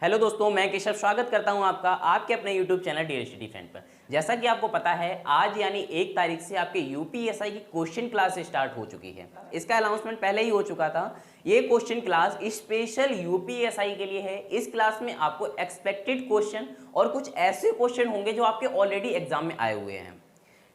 Hello दोस्तों, मैं केशव स्वागत करता हूं आपका आपके अपने YouTube channel dear study friend पर। जैसा कि आपको पता है, आज यानी 1 तारीख से आपके यूपीएसआई की क्वेश्चन क्लास स्टार्ट हो चुकी है। इसका अनाउंसमेंट पहले ही हो चुका था। ये क्वेश्चन क्लास स्पेशल यूपीएसआई के लिए है। इस क्लास में आपको एक्सपेक्टेड क्वेश्चन और कुछ ऐसे क्वेश्चन होंगे जो आपके ऑलरेडी एग्जाम में आए हुए हैं,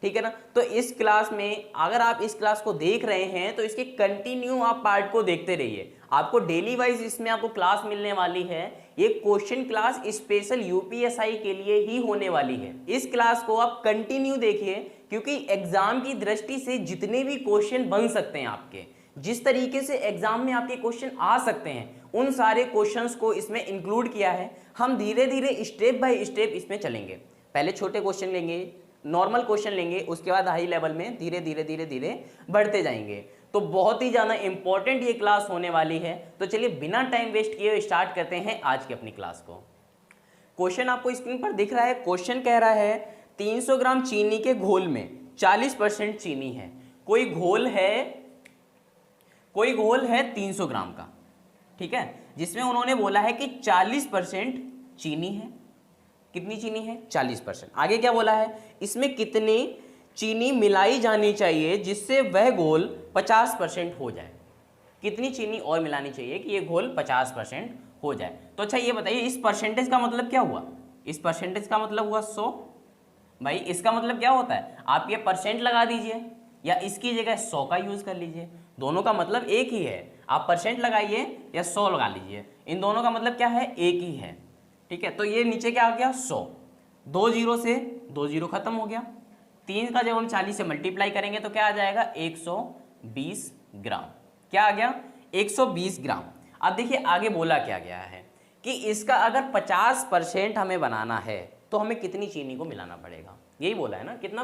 ठीक है ना। तो इस क्लास में अगर आप इस क्लास को देख रहे हैं तो इसके कंटिन्यू आप पार्ट को देखते रहिए। आपको डेली वाइज इसमें आपको क्लास मिलने वाली है। ये क्वेश्चन क्लास स्पेशल यूपीएसआई के लिए ही होने वाली है। इस क्लास को आप कंटिन्यू देखिए, क्योंकि एग्जाम की दृष्टि से जितने भी क्वेश्चन बन सकते हैं आपके, जिस तरीके से एग्जाम में आपके क्वेश्चन आ सकते हैं, उन सारे क्वेश्चंस को इसमें इंक्लूड किया है। हम धीरे धीरे स्टेप बाय स्टेप इसमें चलेंगे। पहले छोटे क्वेश्चन लेंगे, नॉर्मल क्वेश्चन लेंगे, उसके बाद हाई लेवल में धीरे धीरे बढ़ते जाएंगे। तो बहुत ही ज़्यादा इंपॉर्टेंट ये क्लास होने वाली है। तो चलिए बिना टाइम वेस्ट किए स्टार्ट करते हैं आज की अपनी क्लास को। क्वेश्चन आपको स्क्रीन पर दिख रहा है। क्वेश्चन कह रहा है 300 ग्राम चीनी के घोल में 40% चीनी है। कोई घोल है 300 ग्राम का, ठीक है, जिसमें उन्होंने बोला है कि 40% चीनी है। कितनी चीनी है? 40%। आगे क्या बोला है? इसमें कितनी चीनी मिलाई जानी चाहिए जिससे वह घोल 50% हो जाए। कितनी चीनी और मिलानी चाहिए कि ये घोल 50% हो जाए। तो अच्छा ये बताइए, इस परसेंटेज का मतलब क्या हुआ? इस परसेंटेज का मतलब हुआ 100। भाई इसका मतलब क्या होता है? आप ये परसेंट लगा दीजिए या इसकी जगह 100 का यूज कर लीजिए। दोनों का मतलब एक ही है। आप परसेंट लगाइए या 100 लगा लीजिए, इन दोनों का मतलब क्या है? एक ही है, ठीक है। तो ये नीचे क्या आ गया? 100। 2 जीरो से 2 जीरो खत्म हो गया। 3 का जब हम 40 से मल्टीप्लाई करेंगे तो क्या आ जाएगा? 120 ग्राम। क्या आ गया? 120 ग्राम। अब देखिए आगे बोला क्या गया है कि इसका अगर 50% हमें बनाना है तो हमें कितनी चीनी को मिलाना पड़ेगा। यही बोला है ना, कितना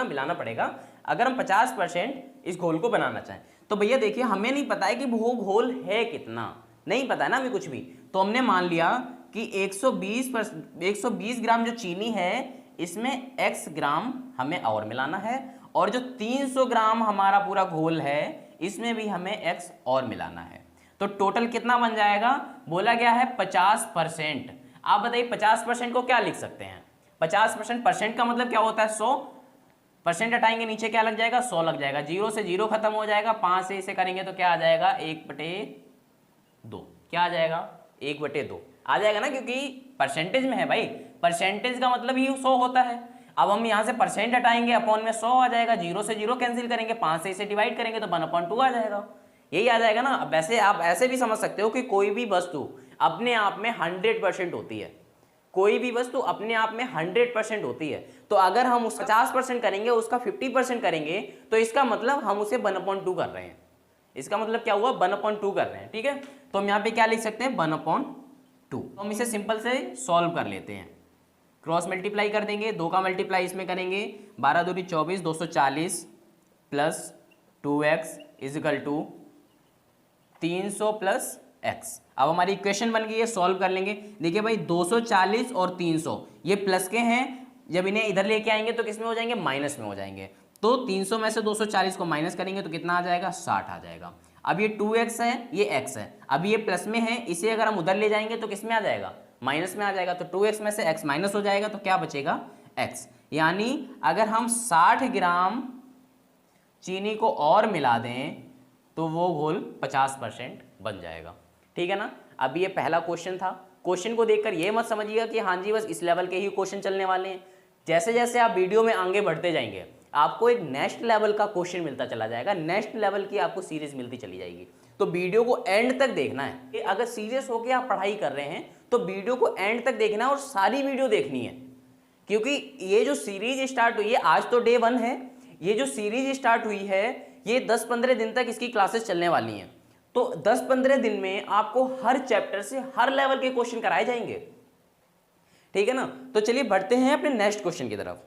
मिलाना पड़ेगा अगर हम 50% इस घोल को बनाना चाहें। तो भैया देखिए, हमें नहीं पता है कि वो घोल है कितना, नहीं पता है ना हमें कुछ भी। तो हमने मान लिया कि 120 ग्राम जो चीनी है, इसमें x ग्राम हमें और मिलाना है, और जो 300 ग्राम हमारा पूरा घोल है इसमें भी हमें x और मिलाना है। तो टोटल कितना बन जाएगा? बोला गया है 50%। आप बताइए 50% को क्या लिख सकते हैं? 50% परसेंट का मतलब क्या होता है? 100%। हटाएंगे नीचे क्या लग जाएगा? 100 लग जाएगा। 0 से 0 खत्म हो जाएगा। 5 से इसे करेंगे तो क्या आ जाएगा? 1/2। क्या आ जाएगा? 1/2 आ जाएगा ना, क्योंकि परसेंटेज में है भाई। परसेंटेज का मतलब ही 100 होता है। अब हम यहाँ से परसेंट हटाएंगे, अपॉन में 100 आ जाएगा। 0 से 0 कैंसिल करेंगे, 5 से इसे डिवाइड करेंगे तो 1/2 आ जाएगा। यही आ जाएगा ना। वैसे आप ऐसे भी समझ सकते हो कि कोई भी वस्तु अपने आप में 100% होती है। कोई भी वस्तु अपने आप में 100% होती है। तो अगर हम उसका 50% करेंगे, उसका 50% करेंगे, तो इसका मतलब हम उसे 1/2 कर रहे हैं। इसका मतलब क्या हुआ? 1/2 कर रहे हैं, ठीक है। तो हम यहाँ पे क्या लिख सकते हैं? 1/2। तो हम इसे सिंपल से सॉल्व कर लेते हैं। क्रॉस मल्टीप्लाई कर देंगे, 2 का मल्टीप्लाई इसमें करेंगे, 12 दूनी 24, 240 plus 2x equal to 300 plus x। अब हमारी इक्वेशन बन गई है, सॉल्व कर लेंगे। देखिए भाई 240 और 300 ये प्लस के हैं, जब इन्हें इधर लेके आएंगे तो किस में हो जाएंगे? माइनस में हो जाएंगे। तो 300 में से 240 को माइनस करेंगे तो कितना आ जाएगा? 60 आ जाएगा। अब ये 2x है, ये x है, अब ये प्लस में है, इसे अगर हम उधर ले जाएंगे तो किस में आ जाएगा? माइनस में आ जाएगा। तो 2x में से x माइनस हो जाएगा तो क्या बचेगा? x। यानी अगर हम 60 ग्राम चीनी को और मिला दें तो वो घोल 50% बन जाएगा, ठीक है ना। अब ये पहला क्वेश्चन था। क्वेश्चन को देखकर ये मत समझिएगा कि हाँ जी बस इस लेवल के ही क्वेश्चन चलने वाले हैं। जैसे जैसे आप वीडियो में आगे बढ़ते जाएंगे, आपको एक नेक्स्ट लेवल का क्वेश्चन मिलता चला जाएगा, नेक्स्ट लेवल की आपको सीरीज मिलती चली जाएगी। तो वीडियो को एंड तक देखना है कि अगर सीरियस होकर आप पढ़ाई कर रहे हैं तो वीडियो को एंड तक देखना है और सारी वीडियो देखनी है। क्योंकि ये जो सीरीज स्टार्ट हुई है, आज तो डे 1 है, ये जो सीरीज स्टार्ट हुई है ये 10-15 दिन तक इसकी क्लासेस चलने वाली हैं। तो 10-15 दिन में आपको हर चैप्टर से हर लेवल के क्वेश्चन कराए जाएंगे, ठीक है ना। तो चलिए बढ़ते हैं अपने नेक्स्ट क्वेश्चन की तरफ।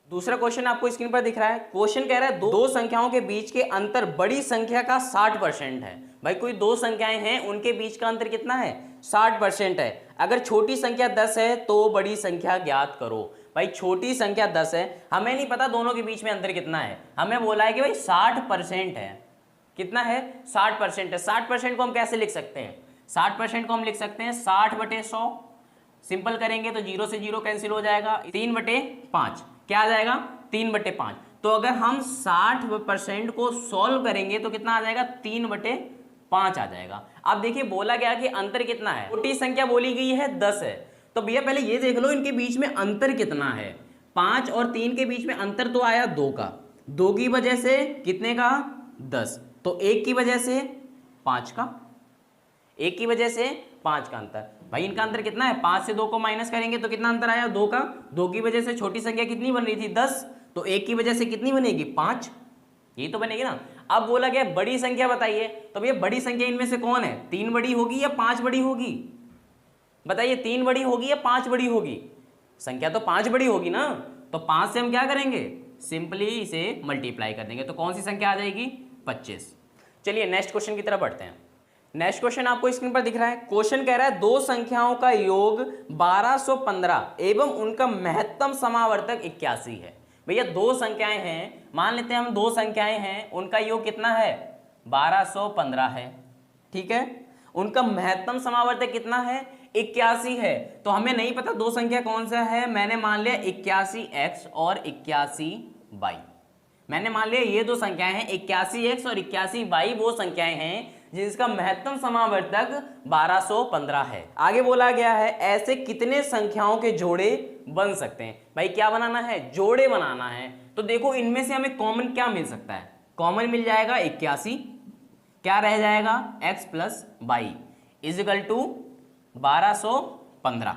दूसरा क्वेश्चन आपको स्क्रीन पर दिख रहा है। क्वेश्चन कह रहा है दो संख्याओं के बीच के अंतर बड़ी संख्या का 60% है। भाई कोई 2 संख्याएं हैं, उनके बीच का अंतर कितना है? 60% है। अगर छोटी संख्या 10 है तो बड़ी संख्या ज्ञात करो। भाई छोटी संख्या 10 है, हमें नहीं पता दोनों के बीच में अंतर कितना है, हमें बोला है कि भाई 60% है। कितना है? 60% है। 60% को हम कैसे लिख सकते हैं? 60% को हम लिख सकते हैं 60/100, सिंपल करेंगे तो 0 से 0 कैंसिल हो जाएगा, 3/5 क्या आ जाएगा 3/5। तो अगर हम 60% को सॉल्व करेंगे तो कितना आ जाएगा 3/5 आ जाएगा। अब देखिए बोला गया कि अंतर कितना है, छोटी संख्या बोली गई है 10 है, तो भैया पहले ये देख लो इनके बीच में अंतर कितना है। 5 और 3 के बीच में अंतर तो आया 2 का, 2 की वजह से कितने का 10, तो 1 की वजह से 5 का, 1 की वजह से 5 का अंतर। भाई इनका अंतर कितना है, 5 से 2 को माइनस करेंगे तो कितना अंतर आया 2 का, 2 की वजह से छोटी संख्या कितनी बन रही थी 10, तो 1 की वजह से कितनी बनेगी 5, यही तो बनेगी ना। अब बोला गया बड़ी संख्या बताइए, तो भैया बड़ी संख्या इनमें से कौन है, 3 बड़ी होगी या 5 बड़ी होगी, बताइए 3 बड़ी होगी या 5 बड़ी होगी, संख्या तो 5 बड़ी होगी ना, तो 5 से हम क्या करेंगे सिंपली इसे मल्टीप्लाई कर देंगे, तो कौन सी संख्या आ जाएगी 25। चलिए नेक्स्ट क्वेश्चन की तरफ बढ़ते हैं। नेक्स्ट क्वेश्चन आपको स्क्रीन पर दिख रहा है, क्वेश्चन कह रहा है दो संख्याओं का योग 1215 एवं उनका महत्तम समावर्तक 81 है। भैया दो संख्याएं हैं, मान लेते हैं हम दो संख्याएं हैं, उनका योग कितना है 1215 है, ठीक है, उनका महत्तम समावर्तक कितना है 81 है। तो हमें नहीं पता दो संख्या कौन सा है, मैंने मान लिया 81x और 81y, मैंने मान लिया ये दो संख्याएं हैं 81x और 81y, वो संख्याएं हैं जिसका महत्तम समावर्तक 1215 है। आगे बोला गया है ऐसे कितने संख्याओं के जोड़े बन सकते हैं। भाई क्या बनाना है, जोड़े बनाना है, तो देखो इनमें से हमें कॉमन क्या मिल सकता है, कॉमन मिल जाएगा 81, क्या रह जाएगा x plus Y equal to 1215,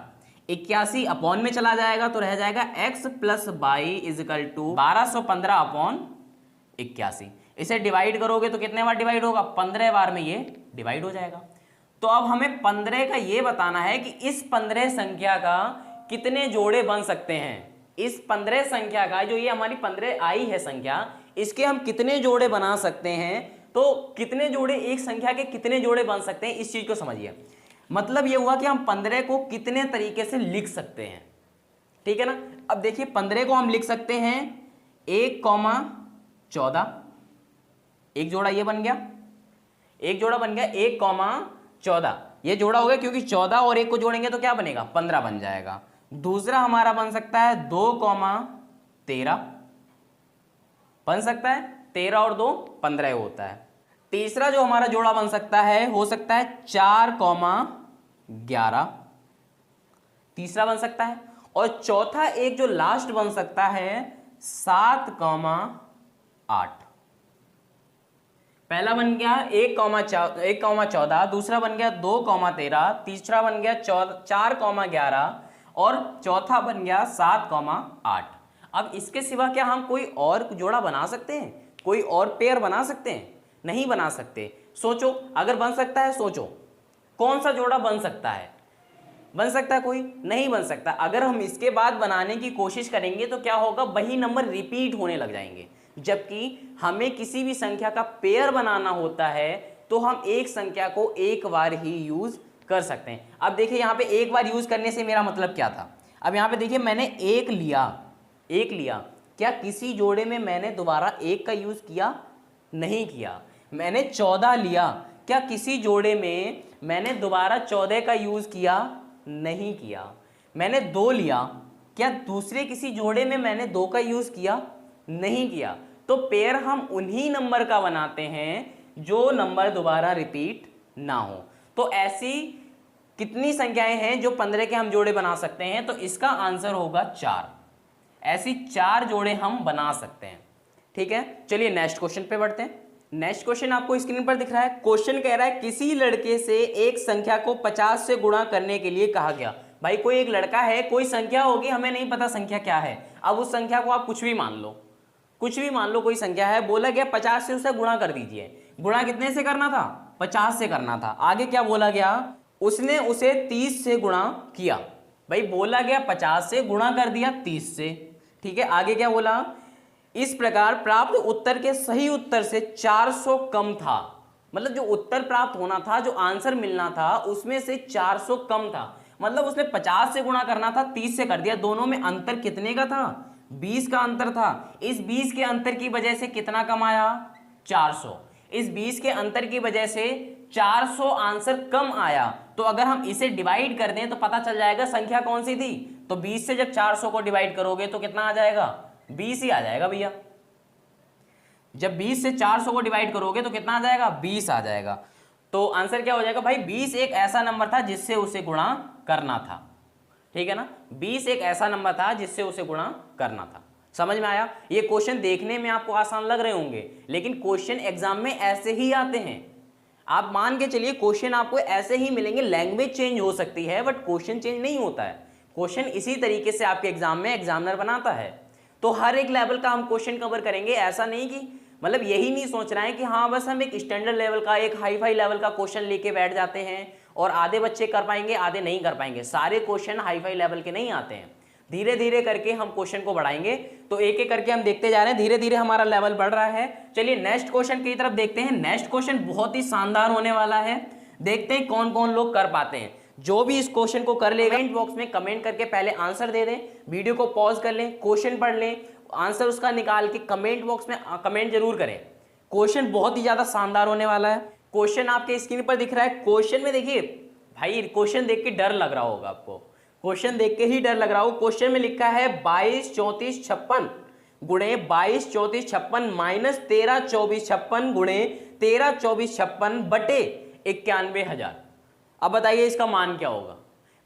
81 upon में चला जाएगा तो रह जाएगा x plus Y equal to 1215 upon 81। इसे डिवाइड करोगे तो कितने बार डिवाइड होगा, 15 बार में ये डिवाइड हो जाएगा। तो अब हमें 15 का ये बताना है कि इस 15 संख्या का कितने जोड़े बन सकते हैं, इस 15 संख्या का जो ये हमारी 15 आई है संख्या, इसके हम कितने जोड़े बना सकते हैं। तो कितने जोड़े, एक संख्या के कितने जोड़े बन सकते हैं, इस चीज को समझिए। मतलब ये हुआ कि हम 15 को कितने तरीके से लिख सकते हैं, ठीक है ना। अब देखिए 15 को हम लिख सकते हैं 1,14, एक जोड़ा ये बन गया, एक जोड़ा बन गया 1,14, ये जोड़ा हो गया क्योंकि 14 और 1 को जोड़ेंगे तो क्या बनेगा 15 बन जाएगा। दूसरा हमारा बन सकता है 2,13, बन सकता है 13 और 2 15 होता है। तीसरा जो हमारा जोड़ा बन सकता है हो सकता है 4,11, तीसरा बन सकता है। और चौथा एक जो लास्ट बन सकता है 7,8, पहला बन गया 1,14, दूसरा बन गया 2,13, तीसरा बन गया 4,11 और चौथा बन गया 7,8। अब इसके सिवा क्या हम कोई और जोड़ा बना सकते हैं, कोई और पेयर बना सकते हैं, नहीं बना सकते। सोचो अगर बन सकता है, सोचो कौन सा जोड़ा बन सकता है, बन सकता है कोई, नहीं बन सकता। अगर हम इसके बाद बनाने की कोशिश करेंगे तो क्या होगा, वही नंबर रिपीट होने लग जाएंगे। जबकि हमें किसी भी संख्या का पेयर बनाना होता है तो हम एक संख्या को एक बार ही यूज कर सकते हैं। अब देखिए यहाँ पे एक बार यूज करने से मेरा मतलब क्या था। अब यहाँ पे देखिए मैंने एक लिया, क्या किसी जोड़े में मैंने दोबारा एक का यूज किया, नहीं किया। मैंने 14 लिया, क्या किसी जोड़े में मैंने दोबारा 14 का यूज किया, नहीं किया। मैंने 2 लिया, क्या दूसरे किसी जोड़े में मैंने 2 का यूज किया, नहीं किया। तो पेयर हम उन्हीं नंबर का बनाते हैं जो नंबर दोबारा रिपीट ना हो। तो ऐसी कितनी संख्याएं हैं जो 15 के हम जोड़े बना सकते हैं, तो इसका आंसर होगा 4। ऐसी 4 जोड़े हम बना सकते हैं, ठीक है। चलिए नेक्स्ट क्वेश्चन पे बढ़ते हैं। नेक्स्ट क्वेश्चन आपको स्क्रीन पर दिख रहा है। क्वेश्चन कह रहा है किसी लड़के से एक संख्या को 50 से गुणा करने के लिए कहा गया। भाई कोई एक लड़का है, कोई संख्या होगी, हमें नहीं पता संख्या क्या है। अब उस संख्या को आप कुछ भी मान लो, कुछ भी मान लो, कोई संख्या है, बोला गया 50 से उसे गुणा कर दीजिए। गुणा कितने से करना था, 50 से करना था। आगे क्या बोला गया, उसने उसे 30 से गुणा किया। भाई बोला गया 50 से, गुणा कर दिया 30 से, ठीक है। आगे क्या बोला, इस प्रकार प्राप्त उत्तर के सही उत्तर से 400 कम था। मतलब जो उत्तर प्राप्त होना था, जो आंसर मिलना था, उसमें से 400 कम था। मतलब उसने 50 से गुणा करना था, 30 से कर दिया। दोनों में अंतर कितने का था, 20 का अंतर था। इस 20 के अंतर की वजह से कितना कम आया, 400। इस 20 के अंतर की वजह से 400 आंसर कम आया, तो अगर हम इसे डिवाइड कर दें तो पता चल जाएगा संख्या कौन सी थी। तो 20 से जब 400 को डिवाइड करोगे तो कितना आ जाएगा, 20 ही आ जाएगा भैया। जब 20 से 400 को डिवाइड करोगे तो कितना आ जाएगा, 20 आ जाएगा। तो आंसर क्या हो जाएगा भाई, 20 एक ऐसा नंबर था जिससे उसे गुणा करना था। ठीक है ना, 20 एक ऐसा नंबर था जिससे उसे गुणा करना था। समझ में आया। ये क्वेश्चन देखने में आपको आसान लग रहे होंगे, लेकिन क्वेश्चन एग्जाम में ऐसे ही आते हैं। आप मान के चलिए क्वेश्चन आपको ऐसे ही मिलेंगे, लैंग्वेज चेंज हो सकती है बट क्वेश्चन चेंज नहीं होता है। क्वेश्चन इसी तरीके से आपके एग्जाम में एग्जामिनर बनाता है। तो हर एक लेवल का हम क्वेश्चन कवर करेंगे, ऐसा नहीं कि मतलब यही नहीं सोच रहे हैं कि हाँ बस हम एक स्टैंडर्ड लेवल का, एक हाई फाई लेवल का क्वेश्चन लेके बैठ जाते हैं और आधे बच्चे कर पाएंगे आधे नहीं कर पाएंगे। सारे क्वेश्चन हाई फाई लेवल के नहीं आते हैं, धीरे धीरे करके हम क्वेश्चन को बढ़ाएंगे। तो एक एक करके हम देखते जा रहे हैं, धीरे धीरे हमारा लेवल बढ़ रहा है। चलिए नेक्स्ट क्वेश्चन की तरफ देखते हैं। नेक्स्ट क्वेश्चन बहुत ही शानदार होने वाला है, देखते हैं कौन कौन लोग कर पाते हैं। जो भी इस क्वेश्चन को कर लेगा, कमेंट बॉक्स में कमेंट करके पहले आंसर दे दें, वीडियो को पॉज कर लें, क्वेश्चन पढ़ लें, आंसर उसका निकाल के कमेंट बॉक्स में कमेंट जरूर करें। क्वेश्चन बहुत ही ज्यादा शानदार होने वाला है। क्वेश्चन आपके स्क्रीन पर दिख रहा है। क्वेश्चन में देखिए भाई, क्वेश्चन देख के डर लग रहा होगा आपको, क्वेश्चन देख के ही डर लग रहा हो। क्वेश्चन में लिखा है 22 34 56 गुणे 22 34 56 माइनस 13 24 56 गुणे 13 24 56 बटे 91,000। अब बताइए इसका मान क्या होगा।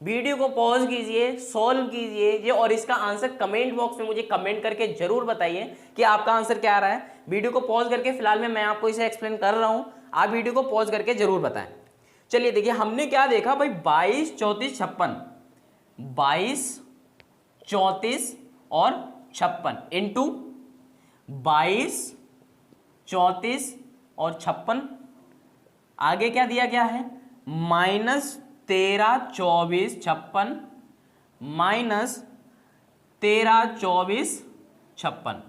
वीडियो को पॉज कीजिए, सॉल्व कीजिए और इसका आंसर कमेंट बॉक्स में मुझे कमेंट करके जरूर बताइए कि आपका आंसर क्या आ रहा है। वीडियो को पॉज करके फिलहाल में मैं आपको इसे एक्सप्लेन कर रहा हूं, आप वीडियो को पॉज करके जरूर बताएं। चलिए देखिए हमने क्या देखा भाई, 22 34 56, 22 34 और 56 इंटू 22 34 और 56, आगे क्या दिया गया है माइनस 13 24 56 माइनस 13 24 56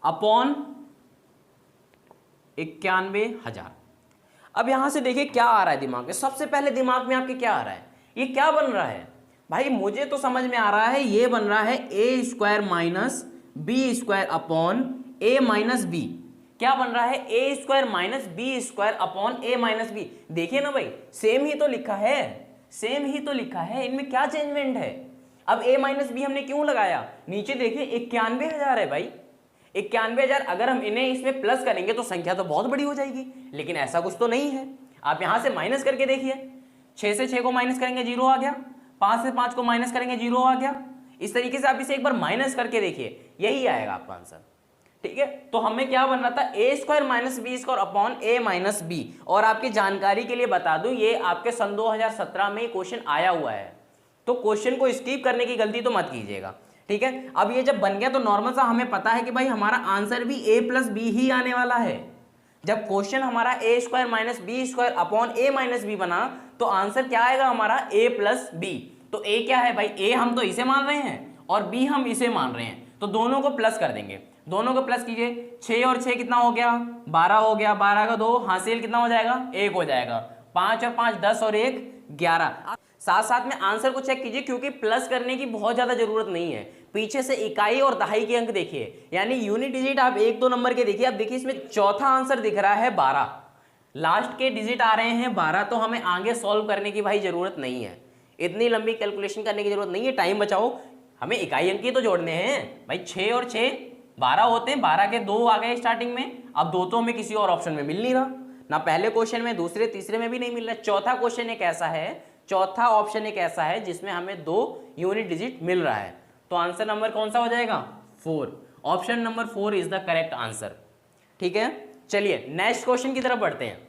अपॉन 91,000। अब यहां से देखिए क्या आ रहा है दिमाग में। सबसे पहले दिमाग में आपके क्या आ रहा है, ये क्या बन रहा है भाई, मुझे तो समझ में आ रहा है ये बन रहा है A square minus B square upon A minus B. क्या बन रहा है, A square minus B square upon A minus B. देखिए ना भाई, सेम ही तो लिखा है, सेम ही तो लिखा है, इनमें क्या चेंजमेंट है। अब ए माइनस बी हमने क्यों लगाया, नीचे देखिए 91,000 है भाई, 91,000। अगर हम इन्हें इसमें प्लस करेंगे तो संख्या तो बहुत बड़ी हो जाएगी, लेकिन ऐसा कुछ तो नहीं है। आप यहां से माइनस करके देखिए, 6 से 6 को माइनस करेंगे 0 आ गया, 5 से 5 को माइनस करेंगे 0 आ गया। इस तरीके से आप इसे एक बार माइनस करके देखिए, यही आएगा आपका आंसर। ठीक है, तो हमें क्या बन रहा था, A square minus B square upon A minus B. और आपकी जानकारी के लिए बता दूं, ये आपके सन 2017 में क्वेश्चन आया हुआ है, तो क्वेश्चन को स्किप करने की गलती तो मत कीजिएगा। ठीक है, अब ये जब बन गया तो नॉर्मल सा हमें पता है कि भाई हमारा आंसर भी a प्लस बी ही आने वाला है। जब क्वेश्चन हमारा A square minus B square upon A minus B बना तो आंसर क्या आएगा हमारा a प्लस बी। तो a क्या है भाई, a हम तो इसे मान रहे हैं और b हम इसे मान रहे हैं, तो दोनों को प्लस कर देंगे। दोनों को प्लस कीजिए, 6 और 6 कितना हो गया, 12 हो गया, 12 का 2 हासिल कितना हो जाएगा, 1 हो जाएगा, 5 और 5 10 और 1 11। साथ साथ में आंसर को चेक कीजिए, क्योंकि प्लस करने की बहुत ज्यादा जरूरत नहीं है। पीछे से इकाई और दहाई के अंक देखिए, यानी यूनिट डिजिट आप 1-2 नंबर के देखिए। अब देखिए इसमें चौथा आंसर दिख रहा है 12, लास्ट के डिजिट आ रहे हैं 12, तो हमें आगे सॉल्व करने की भाई जरूरत नहीं है, इतनी लंबी कैलकुलेशन करने की जरूरत नहीं है। टाइम बचाओ, हमें इकाई अंक ही तो जोड़ने हैं भाई। 6 और 6 12 होते हैं, 12 के 2 आ गए स्टार्टिंग में। अब 2 तो हमें किसी और ऑप्शन में मिल नहीं रहा, ना पहले क्वेश्चन में, दूसरे तीसरे में भी नहीं मिल रहा। चौथा क्वेश्चन एक ऐसा है, चौथा ऑप्शन एक ऐसा है जिसमें हमें 2 यूनिट डिजिट मिल रहा है। तो आंसर नंबर कौन सा हो जाएगा, 4। Option number 4 is the correct answer. ठीक है, चलिए नेक्स्ट क्वेश्चन की तरफ बढ़ते हैं।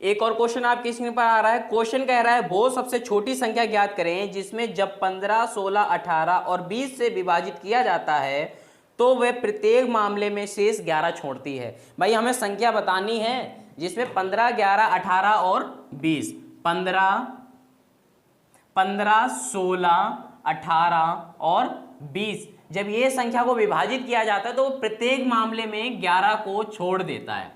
एक और क्वेश्चन आपकी स्क्रीन पर आ रहा है। क्वेश्चन कह रहा है वो सबसे छोटी संख्या ज्ञात करें जिसमें जब 15, 16, 18 और 20 से विभाजित किया जाता है तो वह प्रत्येक मामले में शेष 11 छोड़ती है। भाई हमें संख्या बतानी है जिसमें 15, 11, 18 और 20, 15, 16, 18 और 20 जब ये संख्या को विभाजित किया जाता है तो वो प्रत्येक मामले में 11 को छोड़ देता है।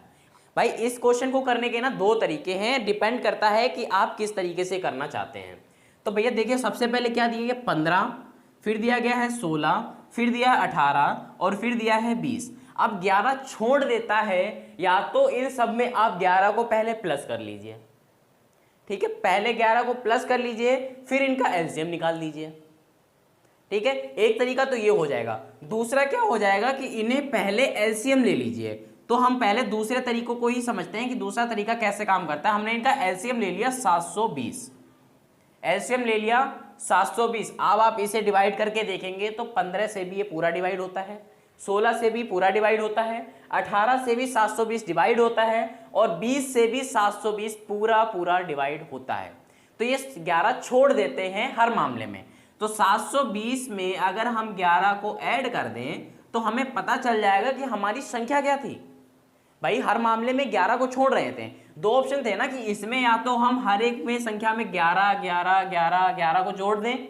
भाई इस क्वेश्चन को करने के ना 2 तरीके हैं, डिपेंड करता है कि आप किस तरीके से करना चाहते हैं। तो भैया देखिए सबसे पहले क्या दिया गया, 15, फिर दिया गया है 16, फिर दिया है 18 और फिर दिया है 20। अब 11 छोड़ देता है, या तो इन सब में आप 11 को पहले प्लस कर लीजिए, ठीक है, पहले 11 को प्लस कर लीजिए, फिर इनका एलसीएम निकाल दीजिए, ठीक है। एक तरीका तो ये हो जाएगा। दूसरा क्या हो जाएगा कि इन्हें पहले एलसीएम ले लीजिए। तो हम पहले दूसरे तरीकों को ही समझते हैं कि दूसरा तरीका कैसे काम करता है। हमने इनका एलसीएम ले लिया 720, एलसीएम ले लिया 720। अब आप इसे डिवाइड करके देखेंगे तो 15 से भी ये पूरा डिवाइड होता है, 16 से भी पूरा डिवाइड होता है, 18 से भी 720 डिवाइड होता है, और 20 से भी 720 पूरा पूरा डिवाइड होता है। तो ये 11 छोड़ देते हैं हर मामले में। तो 720 में अगर हम 11 को ऐड कर दें तो हमें पता चल जाएगा कि हमारी संख्या क्या थी। भाई हर मामले में 11 को छोड़ रहे थे, दो ऑप्शन थे ना कि इसमें या तो हम हर एक में संख्या में 11 11 11 11 को जोड़ दें,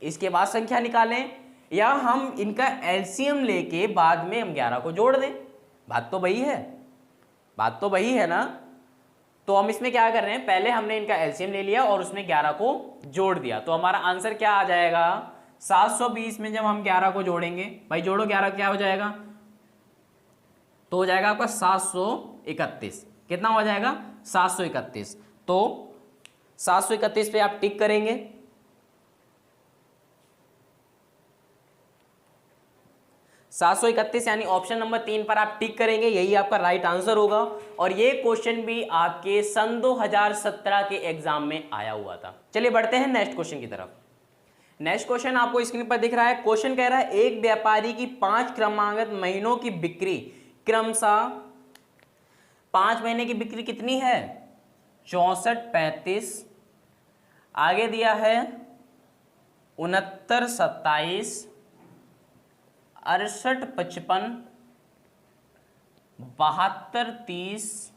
इसके बाद संख्या निकालें, या हम इनका एलसीएम लेके बाद में हम 11 को जोड़ दें। बात तो वही है, बात तो वही है ना। तो हम इसमें क्या कर रहे हैं, पहले हमने इनका एलसीएम ले लिया और उसमें 11 को जोड़ दिया। तो हमारा आंसर क्या आ जाएगा, 720 में जब हम 11 को जोड़ेंगे, भाई जोड़ो 11, क्या हो जाएगा, तो हो जाएगा आपका 731। कितना हो जाएगा, 731। तो 731 पे आप टिक करेंगे, 731 यानी ऑप्शन नंबर 3 पर आप टिक करेंगे, यही आपका राइट आंसर होगा। और ये क्वेश्चन भी आपके सन 2017 के एग्जाम में आया हुआ था। चलिए बढ़ते हैं नेक्स्ट क्वेश्चन की तरफ। नेक्स्ट क्वेश्चन आपको स्क्रीन पर दिख रहा है। क्वेश्चन कह रहा है एक व्यापारी की 5 क्रमागत महीनों की बिक्री क्रमशः 5 महीने की बिक्री कितनी है, 64 35, आगे दिया है 69 27, 68 55, 72 30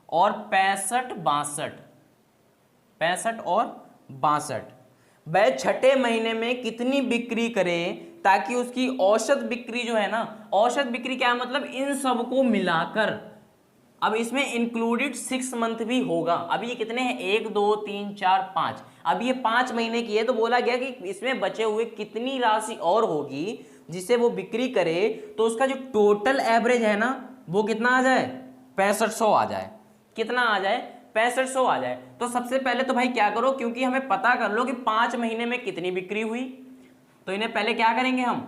और 65 62, 65 और 62। वह छठे महीने में कितनी बिक्री करे ताकि उसकी औसत बिक्री जो है ना, औसत बिक्री क्या है, मतलब इन सबको मिलाकर, अब इसमें इंक्लूडेड 6 मंथ भी होगा। अब ये कितने हैं, 1 2 3 4 5, अब ये 5 महीने की है। तो बोला गया कि इसमें बचे हुए कितनी राशि और होगी जिसे वो बिक्री करे तो उसका जो टोटल एवरेज है ना वो कितना आ जाए, 6500 आ जाए। कितना आ जाए, 6500 आ जाए। तो सबसे पहले तो भाई क्या करो, क्योंकि हमें पता कर लो कि 5 महीने में कितनी बिक्री हुई, तो इन्हें पहले क्या करेंगे, हम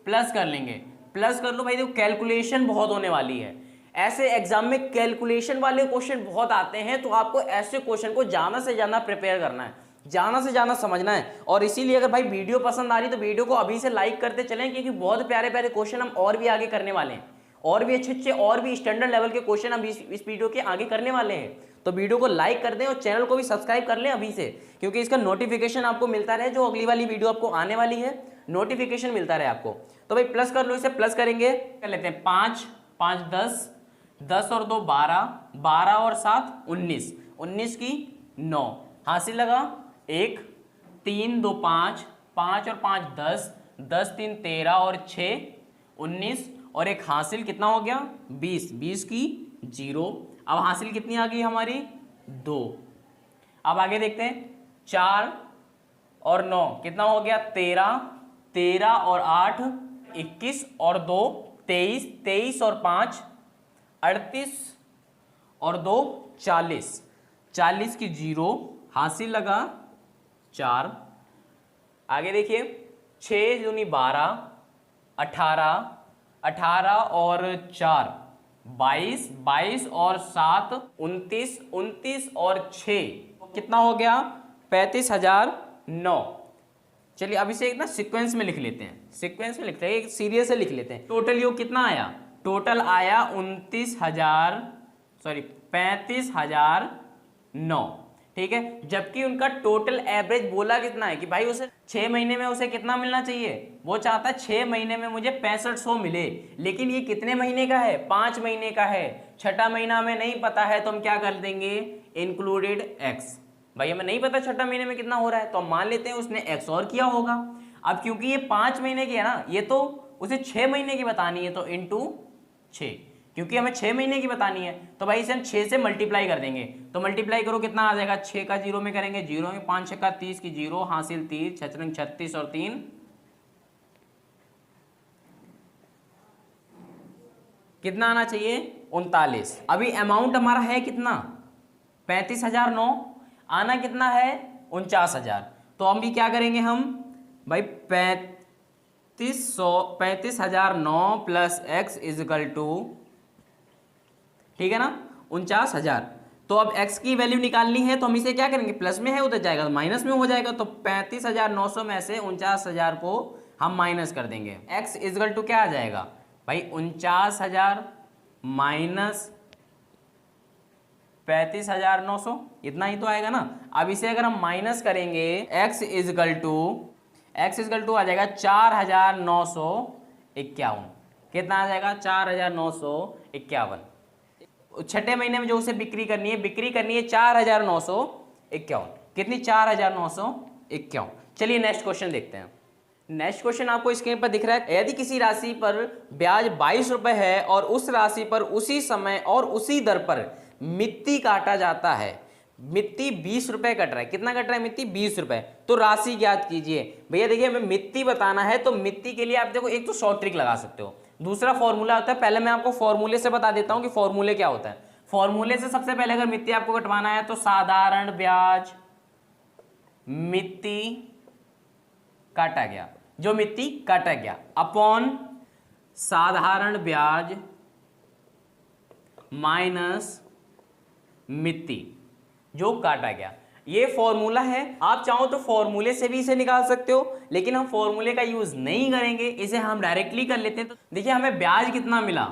प्लस कर लेंगे। प्लस कर लो भाई, देखो कैलकुलेशन बहुत होने वाली है। ऐसे एग्जाम में कैलकुलेशन वाले क्वेश्चन बहुत आते हैं, तो आपको ऐसे क्वेश्चन को ज्यादा से ज्यादा प्रिपेयर करना है, ज्यादा से ज्यादा समझना है। और इसीलिए अगर भाई वीडियो पसंद आ रही तो वीडियो को अभी से लाइक करते चलें, क्योंकि बहुत प्यारे प्यारे क्वेश्चन हम और भी आगे करने वाले हैं, और भी अच्छे अच्छे और भी स्टैंडर्ड लेवल के क्वेश्चन हम इस वीडियो के आगे करने वाले हैं। तो वीडियो को लाइक कर दें और चैनल को भी सब्सक्राइब कर लें अभी से, क्योंकि इसका नोटिफिकेशन आपको मिलता रहे, जो अगली वाली वीडियो आपको आने वाली है नोटिफिकेशन मिलता रहे आपको। तो भाई प्लस कर लो, इसे प्लस करेंगे, कर लेते हैं 5 5 10, 10 और 2 12, 12 और 7 19, 19 की 9, हासिल लगा 1, 3 2 5, 5 और 5 10, 10 3 13 और 6 19, और एक हासिल कितना हो गया 20, 20 की 0। अब हासिल कितनी आ गई हमारी 2। अब आगे देखते हैं, 4 और 9 कितना हो गया 13, 13 और 8 21 और 2 23, 23 और 5 38 और 2 40, 40 की 0, हासिल लगा 4। आगे देखिए 6 दूनी 12, 18, 18 और 4 22, 22 और 7 29, 29 और 6 कितना हो गया 35,009। चलिए अब इसे एक ना सीक्वेंस में लिख लेते हैं, सीक्वेंस में लिखते हैं, एक सीरियल से लिख लेते हैं। टोटल योग कितना आया, टोटल आया 35,009, ठीक है। जबकि उनका टोटल एवरेज बोला कितना है कि भाई उसे 6 महीने में उसे कितना मिलना चाहिए, वो चाहता है 6 महीने में मुझे 6500 मिले, लेकिन ये कितने महीने का है, 5 महीने का है। छठा महीना हमें नहीं पता है तो हम क्या कर देंगे, इंक्लूडेड एक्स। भाई हमें नहीं पता छठा महीने में कितना हो रहा है, तो हम मान लेते हैं उसने एक्स और किया होगा। अब क्योंकि ये 5 महीने की है ना, ये तो उसे 6 महीने की बतानी है, तो इंटू 6, क्योंकि हमें 6 महीने की बतानी है, तो भाई इसे हम 6 से मल्टीप्लाई कर देंगे। तो मल्टीप्लाई करो कितना आ जाएगा, 6 का 0 में करेंगे 0 में 5 6 का 30 की 0, हासिल 30, 6 36 और 3 कितना आना चाहिए 39। अभी अमाउंट हमारा है कितना 35,009, आना कितना है 49,000। तो हम भी क्या करेंगे हम भाई 35,009 प्लस x इजकल टू, ठीक है ना 49,000। तो अब x की वैल्यू निकालनी है तो हम इसे क्या करेंगे, प्लस में है उधर जाएगा तो माइनस में हो जाएगा। तो 35,900 में से 49,000 को हम माइनस कर देंगे। x इजकल टू क्या आ जाएगा भाई 49,000 माइनस 35,900, इतना ही तो आएगा ना। अब इसे अगर हम माइनस करेंगे x इजकल टू आ जाएगा 4,951। कितना आ जाएगा 4,951। छठे महीने में जो उसे बिक्री करनी है 4,951। कितनी 4,951। चलिए नेक्स्ट क्वेश्चन देखते हैं। नेक्स्ट क्वेश्चन आपको स्क्रीन पर दिख रहा है। यदि किसी राशि पर ब्याज 22 रुपए है और उस राशि पर उसी समय और उसी दर पर मित्ती काटा जाता है, मित्ती 20 रुपए कट रहा है, कितना कट रहा है मित्ती 20 रुपए, तो राशि ज्ञात कीजिए। भैया देखिए हमें मित्ती बताना है तो मित्ती के लिए आप देखो एक तो शॉर्ट ट्रिक लगा सकते हो, दूसरा फॉर्मूला होता है। पहले मैं आपको फॉर्मूले से बता देता हूं कि फॉर्मूले क्या होता है। फॉर्मूले से सबसे पहले अगर मित्ती आपको कटवाना है तो साधारण ब्याज मित्ती काटा गया, जो मित्ती काटा गया अपॉन साधारण ब्याज माइनस मित्ती जो काटा गया, ये फॉर्मूला है। आप चाहो तो फॉर्मूले से भी इसे निकाल सकते हो, लेकिन हम फॉर्मूले का यूज नहीं करेंगे, इसे हम डायरेक्टली कर लेते हैं। तो देखिए हमें ब्याज कितना मिला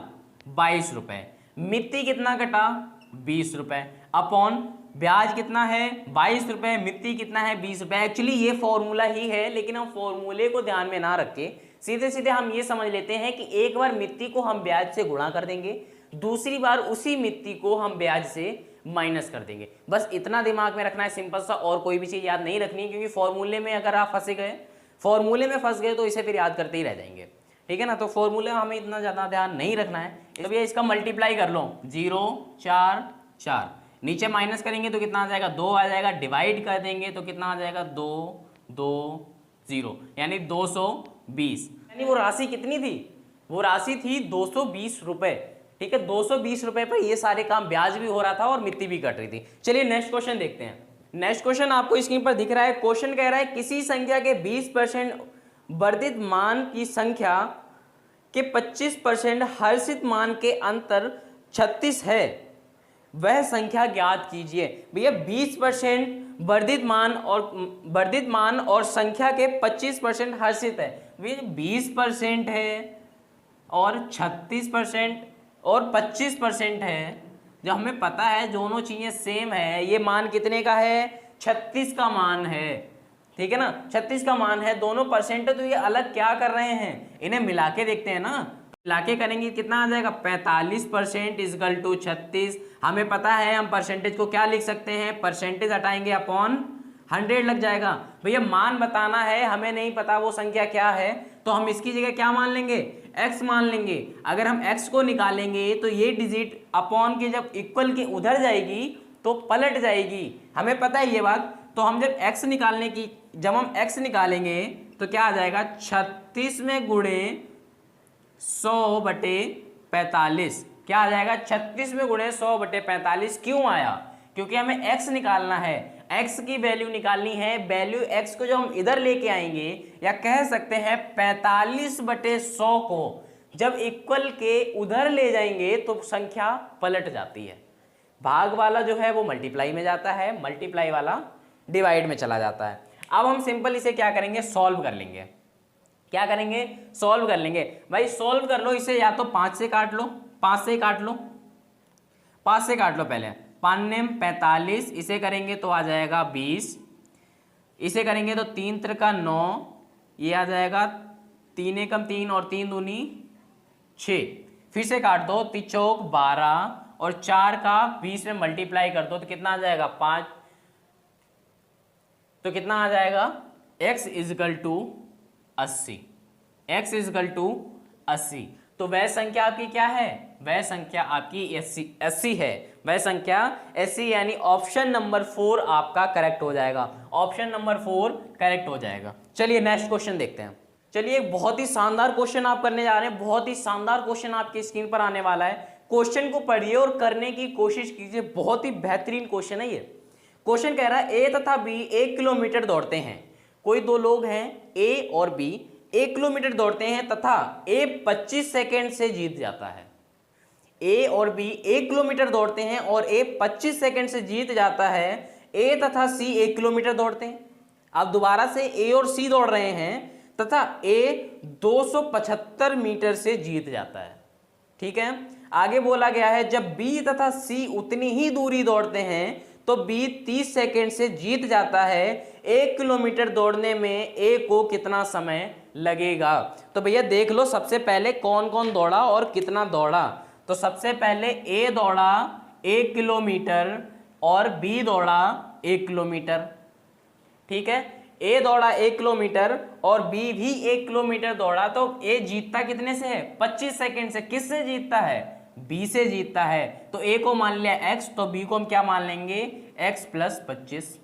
22 रुपए, मित्ती कितना कटा 20 रुपए, अपॉन ब्याज कितना है 22 रुपए, मित्ती कितना है 20 रुपए। एक्चुअली ये फॉर्मूला ही है, लेकिन हम फॉर्मूले को ध्यान में ना रख के सीधे सीधे हम ये समझ लेते हैं कि एक बार मित्ती को हम ब्याज से गुणा कर देंगे, दूसरी बार उसी मित्ती को हम ब्याज से माइनस कर देंगे। बस इतना दिमाग में रखना है, सिंपल सा, और कोई भी चीज याद नहीं रखनी, क्योंकि फॉर्मूले में अगर आप फंस गए तो इसे फिर याद करते ही रह जाएंगे, ठीक है ना। तो फॉर्मूले में हमें इतना ज्यादा ध्यान नहीं रखना है। तो भैया इसका मल्टीप्लाई कर लो 0 4 4, नीचे माइनस करेंगे तो कितना आ जाएगा 2 आ जाएगा, डिवाइड कर देंगे तो कितना आ जाएगा 2 2 0, यानी 220। यानी वो राशि कितनी थी, वो राशि थी 220 रुपए, ठीक है। 220 रुपए पर ये सारे काम, ब्याज भी हो रहा था और मित्ती भी कट रही थी। चलिए नेक्स्ट क्वेश्चन देखते हैं। नेक्स्ट क्वेश्चन आपको स्क्रीन पर दिख रहा है। क्वेश्चन कह रहा है किसी संख्या के 20% वर्धित मान की संख्या के 25% हर्षित मान के अंतर 36 है, वह संख्या ज्ञात कीजिए। भैया 20% वर्धित मान और संख्या के 25% हर्षित है। भैया 20% है और 36% और 25% है, जो हमें पता है दोनों चीजें सेम है। ये मान कितने का है 36 का मान है, ठीक है ना, 36 का मान है, दोनों परसेंट है। तो ये अलग क्या कर रहे हैं, इन्हें मिला के देखते हैं ना। मिला के करेंगे कितना आ जाएगा 45% इजकल टू 36। हमें पता है हम परसेंटेज को क्या लिख सकते हैं, परसेंटेज हटाएंगे अपॉन 100 लग जाएगा। भैया मान बताना है, हमें नहीं पता वो संख्या क्या है, तो हम इसकी जगह क्या मान लेंगे x मान लेंगे। अगर हम x को निकालेंगे तो ये डिजिट अपॉन के जब इक्वल के उधर जाएगी तो पलट जाएगी, हमें पता है ये बात। तो हम जब x निकालेंगे तो क्या आ जाएगा 36 में गुणे 100/45, क्या आ जाएगा 36 में गुणे 100/45। क्यों आया, क्योंकि हमें x निकालना है, x की वैल्यू निकालनी है। वैल्यू x को जो हम इधर लेके आएंगे, या कह सकते हैं 45/100 को जब इक्वल के उधर ले जाएंगे तो संख्या पलट जाती है। भाग वाला जो है वो मल्टीप्लाई में जाता है, मल्टीप्लाई वाला डिवाइड में चला जाता है। अब हम सिंपल इसे क्या करेंगे, सॉल्व कर लेंगे। क्या करेंगे, सॉल्व कर लेंगे। भाई सॉल्व कर लो इसे, या तो 5 से काट लो, 5 से काट लो, 5 से काट लो पहले। 5 45, इसे करेंगे तो आ जाएगा 20, इसे करेंगे तो 3 त्रिका 9, ये आ जाएगा 3 एकम 3 और 3 दूनी 6। फिर से काट दो, 3 चौक 12 और 4 का 20 में मल्टीप्लाई कर दो तो कितना आ जाएगा 5। तो कितना आ जाएगा x equal to 80, x equal to 80। तो वह संख्या आपकी क्या है, वह संख्या आपकी 80 है, वह संख्या 80, यानी ऑप्शन नंबर 4 आपका करेक्ट हो जाएगा, ऑप्शन नंबर 4 करेक्ट हो जाएगा। चलिए नेक्स्ट क्वेश्चन देखते हैं। चलिए एक बहुत ही शानदार क्वेश्चन आप करने जा रहे हैं, बहुत ही शानदार क्वेश्चन आपकी स्क्रीन पर आने वाला है। क्वेश्चन को पढ़िए और करने की कोशिश कीजिए, बहुत ही बेहतरीन क्वेश्चन है ये। क्वेश्चन कह रहा है ए तथा बी 1 किलोमीटर दौड़ते हैं। कोई दो लोग हैं ए और बी 1 किलोमीटर दौड़ते हैं तथा ए 25 सेकेंड से जीत जाता है। ए और बी 1 किलोमीटर दौड़ते हैं और ए 25 सेकेंड से जीत जाता है। ए तथा सी 1 किलोमीटर दौड़ते हैं। अब दोबारा से ए और सी दौड़ रहे हैं तथा ए 275 मीटर से जीत जाता है। ठीक है, आगे बोला गया है जब बी तथा सी उतनी ही दूरी दौड़ते हैं तो बी 30 सेकेंड से जीत जाता है। 1 किलोमीटर दौड़ने में ए को कितना समय लगेगा? तो भैया देख लो सबसे पहले कौन कौन दौड़ा और कितना दौड़ा। तो सबसे पहले ए दौड़ा 1 किलोमीटर और बी दौड़ा 1 किलोमीटर। ठीक है, ए दौड़ा 1 किलोमीटर और बी भी 1 किलोमीटर दौड़ा। तो ए जीतता कितने से है? 25 सेकेंड से। किससे जीतता है? बी से जीतता है। तो ए को मान लिया x, तो बी को हम क्या मान लेंगे? x + 25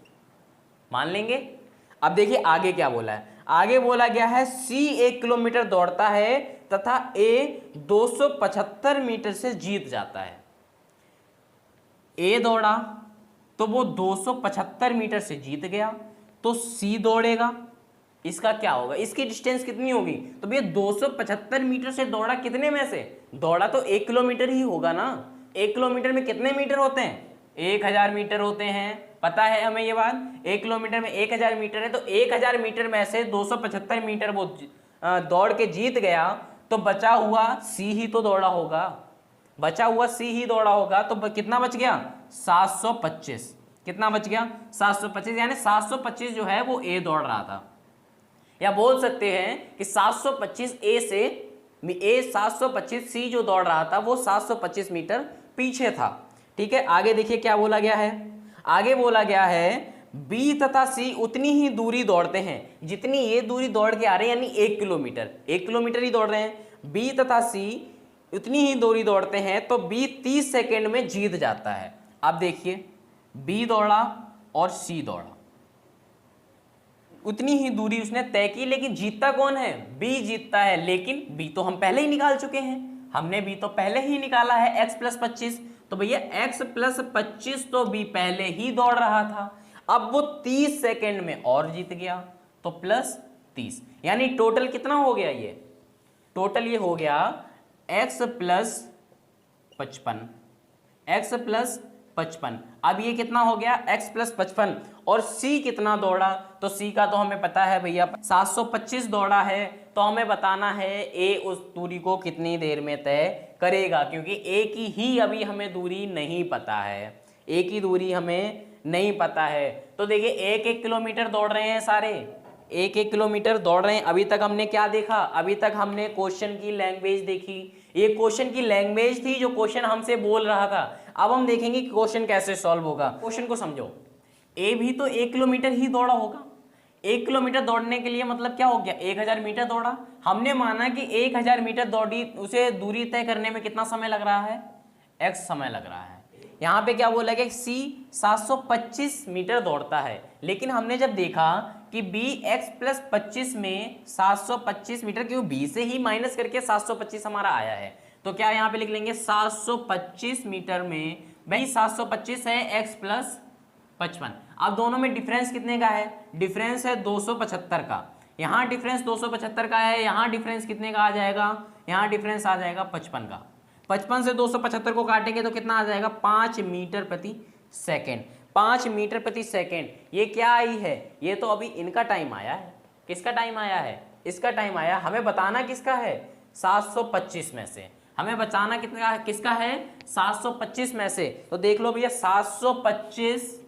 मान लेंगे। अब देखिए आगे क्या बोला है। आगे बोला गया है सी 1 किलोमीटर दौड़ता है तथा ए 275 मीटर से जीत जाता है। ए दौड़ा तो वो 275 मीटर से जीत गया, तो सी दौड़ेगा, इसका क्या होगा? इसकी डिस्टेंस कितनी होगी? तो भैया 275 मीटर से दौड़ा कितने में से? दौड़ा तो 1 किलोमीटर ही होगा ना। 1 किलोमीटर में कितने मीटर होते हैं? 1000 मीटर होते हैं, पता है हमें ये बात। 1 किलोमीटर में 1000 मीटर है, तो 1000 मीटर में से 275 मीटर वो दौड़ के जीत गया, तो बचा हुआ सी ही तो दौड़ा होगा। बचा हुआ सी ही दौड़ा होगा, तो कितना बच गया? 725। कितना बच गया? 725। यानी 725 जो है वो ए दौड़ रहा था, या बोल सकते हैं कि 725 ए से ए 725 सी जो दौड़ रहा था वो 725 मीटर पीछे था। ठीक है, आगे देखिए क्या बोला गया है। आगे बोला गया है बी तथा सी उतनी ही दूरी दौड़ते हैं जितनी ये दूरी दौड़ के आ रहे हैं, यानी 1 किलोमीटर। 1 किलोमीटर ही दौड़ रहे हैं। बी तथा सी उतनी ही दूरी दौड़ते हैं तो बी 30 सेकेंड में जीत जाता है। अब देखिए बी दौड़ा और सी दौड़ा, उतनी ही दूरी उसने तय की, लेकिन जीतता कौन है? बी जीतता है। लेकिन बी तो हम पहले ही निकाल चुके हैं, हमने बी तो पहले ही निकाला है x + 25। तो भैया x + 25 तो बी पहले ही दौड़ रहा था, अब वो 30 सेकेंड में और जीत गया, तो +30। यानी टोटल कितना हो गया? ये टोटल ये हो गया x + 55। x + 55। अब ये कितना हो गया? x + 55। और c कितना दौड़ा? तो c का तो हमें पता है भैया 725 दौड़ा है, तो हमें बताना है a उस दूरी को कितनी देर में तय करेगा, क्योंकि a की ही अभी हमें दूरी नहीं पता है। a की दूरी हमें नहीं पता है। तो देखिए 1-1 किलोमीटर दौड़ रहे हैं सारे, 1-1 किलोमीटर दौड़ रहे हैं। अभी तक हमने क्या देखा? अभी तक हमने क्वेश्चन की लैंग्वेज देखी। ये क्वेश्चन की लैंग्वेज थी जो क्वेश्चन हमसे बोल रहा था। अब हम देखेंगे कि क्वेश्चन कैसे सॉल्व होगा। क्वेश्चन को समझो, ए भी तो 1 किलोमीटर ही दौड़ा होगा। 1 किलोमीटर दौड़ने के लिए मतलब क्या हो गया? 1000 मीटर दौड़ा। हमने माना कि 1000 मीटर दौड़ी, उसे दूरी तय करने में कितना समय लग रहा है? x समय लग रहा है। यहाँ पे क्या बोला गया? सी 725 मीटर दौड़ता है, लेकिन हमने जब देखा कि b x + 25 में 725 मीटर, क्यों b से ही माइनस करके 725 हमारा आया है, तो क्या यहाँ पे लिख लेंगे 725 मीटर में भाई 725 है x + 55। अब दोनों में डिफरेंस कितने का है? डिफरेंस है 275 का। यहाँ डिफरेंस 275 का है, यहाँ डिफरेंस कितने का आ जाएगा? यहाँ डिफरेंस आ जाएगा 55 का। 55 से 275 को काटेंगे तो कितना आ जाएगा? 5 मीटर प्रति सेकेंड। 5 मीटर प्रति सेकेंड। ये क्या आई है? ये तो अभी इनका टाइम आया है। किसका टाइम आया है? इसका टाइम आया। हमें बताना किसका है? 725 में से। हमें बचाना कितना किसका है? 725 में से। तो देख लो भैया 725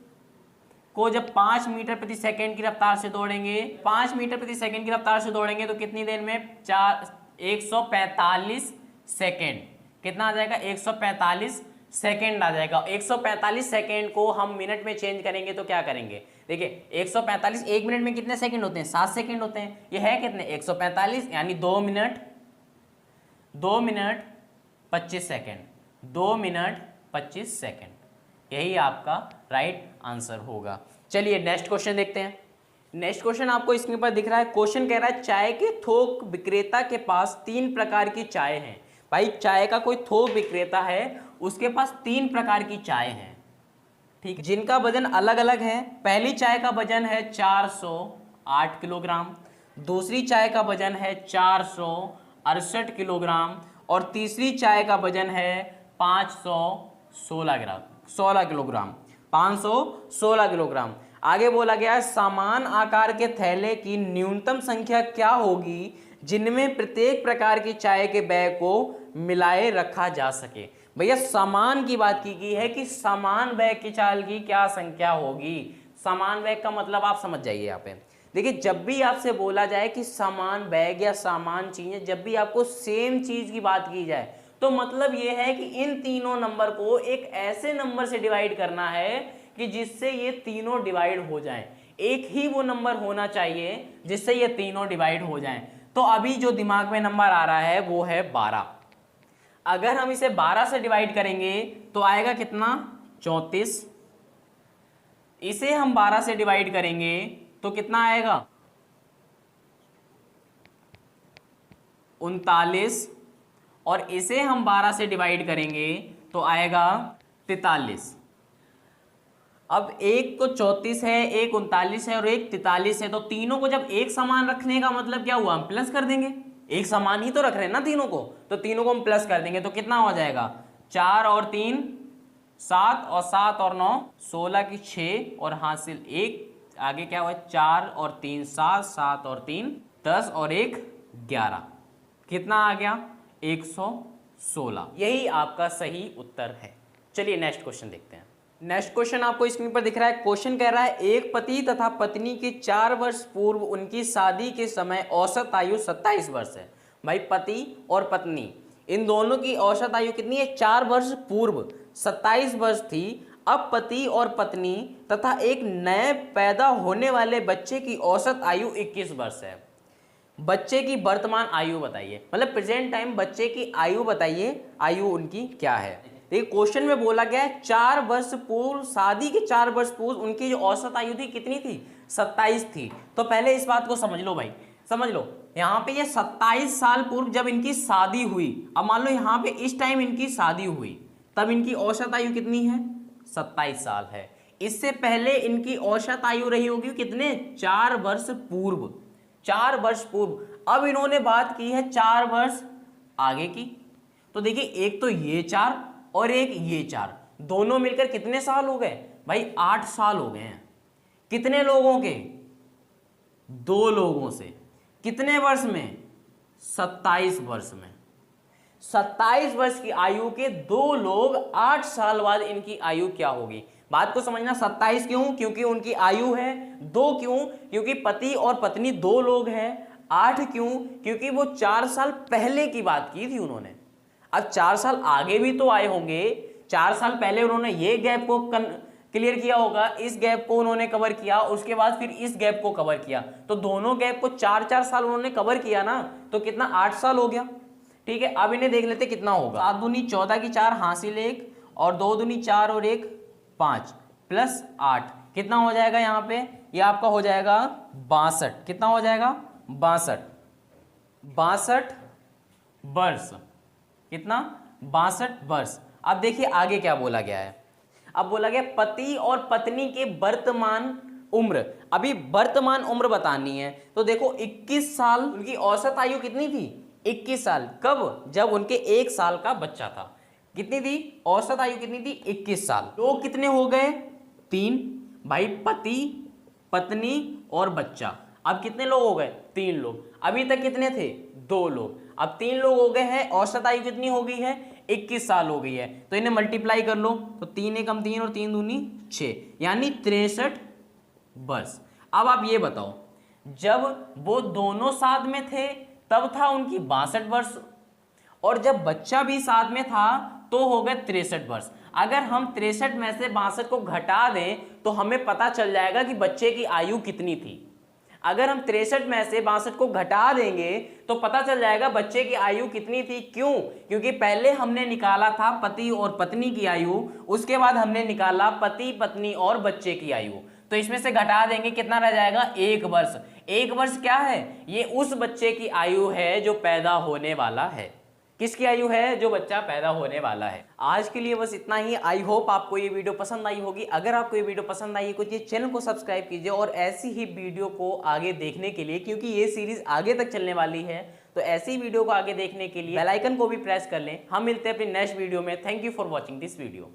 को जब 5 मीटर प्रति सेकेंड की रफ्तार से दौड़ेंगे, 5 मीटर प्रति सेकेंड की रफ्तार से दौड़ेंगे तो कितनी देर में? 145 सेकेंड। कितना आ जाएगा? 145 सेकेंड आ जाएगा। 145 सेकेंड को हम मिनट में चेंज करेंगे तो क्या करेंगे? देखिए 145, 1 मिनट में कितने सेकेंड होते हैं? 7 सेकेंड होते हैं। ये है कितने? 145, यानी 2 मिनट 25 सेकेंड। 2 मिनट 25 सेकेंड, यही आपका राइट आंसर होगा। चलिए नेक्स्ट क्वेश्चन देखते हैं। नेक्स्ट क्वेश्चन आपको स्क्रीन पर दिख रहा है। क्वेश्चन कह रहा है चाय के थोक विक्रेता के पास 3 प्रकार की चाय है। भाई चाय का कोई थोक विक्रेता है, उसके पास 3 प्रकार की चाय है, ठीक है, जिनका वजन अलग अलग है। पहली चाय का वजन है 408 किलोग्राम, दूसरी चाय का वजन है 468 किलोग्राम और तीसरी चाय का वजन है 516 किलोग्राम। 516 किलोग्राम। आगे बोला गया है समान आकार के थैले की न्यूनतम संख्या क्या होगी जिनमें प्रत्येक प्रकार की चाय के बैग को मिलाए रखा जा सके। भैया समान की बात की गई है कि समान बैग की चाय की क्या संख्या होगी। समान बैग का मतलब आप समझ जाइए यहाँ पे। देखिए जब भी आपसे बोला जाए कि समान बैग या समान चीजें, जब भी आपको सेम चीज की बात की जाए तो मतलब ये है कि इन तीनों नंबर को एक ऐसे नंबर से डिवाइड करना है कि जिससे ये तीनों डिवाइड हो जाएं। एक ही वो नंबर होना चाहिए जिससे ये तीनों डिवाइड हो जाएं। तो अभी जो दिमाग में नंबर आ रहा है वो है 12। अगर हम इसे 12 से डिवाइड करेंगे तो आएगा कितना, 34। इसे हम 12 से डिवाइड करेंगे तो कितना आएगा, 39। और इसे हम 12 से डिवाइड करेंगे तो आएगा 43। अब एक को 34 है, एक 39 है और एक 43 है, तो तीनों को जब एक समान रखने का मतलब क्या हुआ, हम प्लस कर देंगे। एक समान ही तो रख रहे हैं ना तीनों को, तो तीनों को हम प्लस कर देंगे तो कितना हो जाएगा, 4 और 3 7 और 7 और 9 16 की 6 और हासिल 1। आगे क्या हुआ, 4 और 3 7, 7 और 3 10 और 1 11। कितना आ गया, 116। यही आपका सही उत्तर है। चलिए नेक्स्ट क्वेश्चन देखते हैं। नेक्स्ट क्वेश्चन आपको स्क्रीन पर दिख रहा है। क्वेश्चन कह रहा है एक पति तथा पत्नी के 4 वर्ष पूर्व उनकी शादी के समय औसत आयु 27 वर्ष है। भाई पति और पत्नी इन दोनों की औसत आयु कितनी है, 4 वर्ष पूर्व 27 वर्ष थी। अब पति और पत्नी तथा एक नए पैदा होने वाले बच्चे की औसत आयु 21 वर्ष है। बच्चे की वर्तमान आयु बताइए, मतलब प्रेजेंट टाइम बच्चे की आयु बताइए, आयु उनकी क्या है। देखिए क्वेश्चन में बोला गया है 4 वर्ष पूर्व, शादी के 4 वर्ष पूर्व उनकी जो औसत आयु थी कितनी थी, 27 थी। तो पहले इस बात को समझ लो भाई, समझ लो यहाँ पे ये 27 साल पूर्व जब इनकी शादी हुई, अब मान लो यहाँ पे इस टाइम इनकी शादी हुई, तब इनकी औसत आयु कितनी है, 27 साल है। इससे पहले इनकी औसत आयु रही होगी कितने, 4 वर्ष पूर्व, 4 वर्ष पूर्व। अब इन्होंने बात की है 4 वर्ष आगे की, तो देखिए एक तो ये 4 और एक ये 4, दोनों मिलकर कितने साल हो गए भाई, 8 साल हो गए हैं। कितने लोगों के, 2 लोगों से। कितने वर्ष में, 27 वर्ष में। 27 वर्ष की आयु के 2 लोग 8 साल बाद इनकी आयु क्या होगी। बात को समझना, 27 क्यों, क्योंकि उनकी आयु है। 2 क्यों, क्योंकि पति और पत्नी 2 लोग हैं। 8 क्यों, क्योंकि वो 4 साल पहले की बात की थी उन्होंने। अब 4 साल आगे भी तो आए होंगे, 4 साल पहले उन्होंने ये गैप को क्लियर किया होगा, इस गैप को उन्होंने कवर किया, उसके बाद फिर इस गैप को कवर किया, तो दोनों गैप को 4-4 साल उन्होंने कवर किया ना, तो कितना, 8 साल हो गया। ठीक है, अब इन्हें देख लेते कितना होगा। 7 दूनी 14 की 4 हासिल 1 और 2 दूनी 4 और 1 5 प्लस 8 कितना हो जाएगा, यहाँ पे ये आपका हो जाएगा 62। कितना हो जाएगा, 62 वर्ष। कितना, 62 वर्ष। अब देखिए आगे क्या बोला गया है। अब बोला गया पति और पत्नी के वर्तमान उम्र, अभी वर्तमान उम्र बतानी है। तो देखो 21 साल उनकी औसत आयु कितनी थी, 21 साल। कब, जब उनके 1 साल का बच्चा था। कितनी थी औसत आयु, कितनी थी, 21 साल। लोग कितने हो गए, 3 भाई, पति पत्नी और बच्चा। अब कितने लोग हो गए, 3 लोग। अभी तक कितने थे, 2 लोग। अब 3 लोग हो गए हैं, औसत आयु कितनी हो गई है, 21 साल हो गई है। तो इन्हें मल्टीप्लाई कर लो, तो 3 एकम 3 और 3 दूनी 6, यानी 63 वर्ष। अब आप ये बताओ, जब वो दोनों साथ में थे तब था उनकी 62 वर्ष, और जब बच्चा भी साथ में था तो हो गए 63 वर्ष। अगर हम 63 में से 62 को घटा दें तो हमें पता चल जाएगा कि बच्चे की आयु कितनी थी। अगर हम 63 में से 62 को घटा देंगे तो पता चल जाएगा बच्चे की आयु कितनी थी। क्यों, क्योंकि पहले हमने निकाला था पति और पत्नी की आयु, उसके बाद हमने निकाला पति पत्नी और बच्चे की आयु। तो इसमें से घटा देंगे, कितना रह जाएगा, 1 वर्ष। 1 वर्ष क्या है, ये उस बच्चे की आयु है जो पैदा होने वाला है। किसकी आयु है, जो बच्चा पैदा होने वाला है। आज के लिए बस इतना ही। आई होप आपको ये वीडियो पसंद आई होगी। अगर आपको ये वीडियो पसंद आई है तो ये चैनल को सब्सक्राइब कीजिए और ऐसी ही वीडियो को आगे देखने के लिए, क्योंकि ये सीरीज आगे तक चलने वाली है, तो ऐसी वीडियो को आगे देखने के लिए बेल आइकन को भी प्रेस कर लें। हम मिलते हैं अपनी नेक्स्ट वीडियो में। Thank you for watching this video.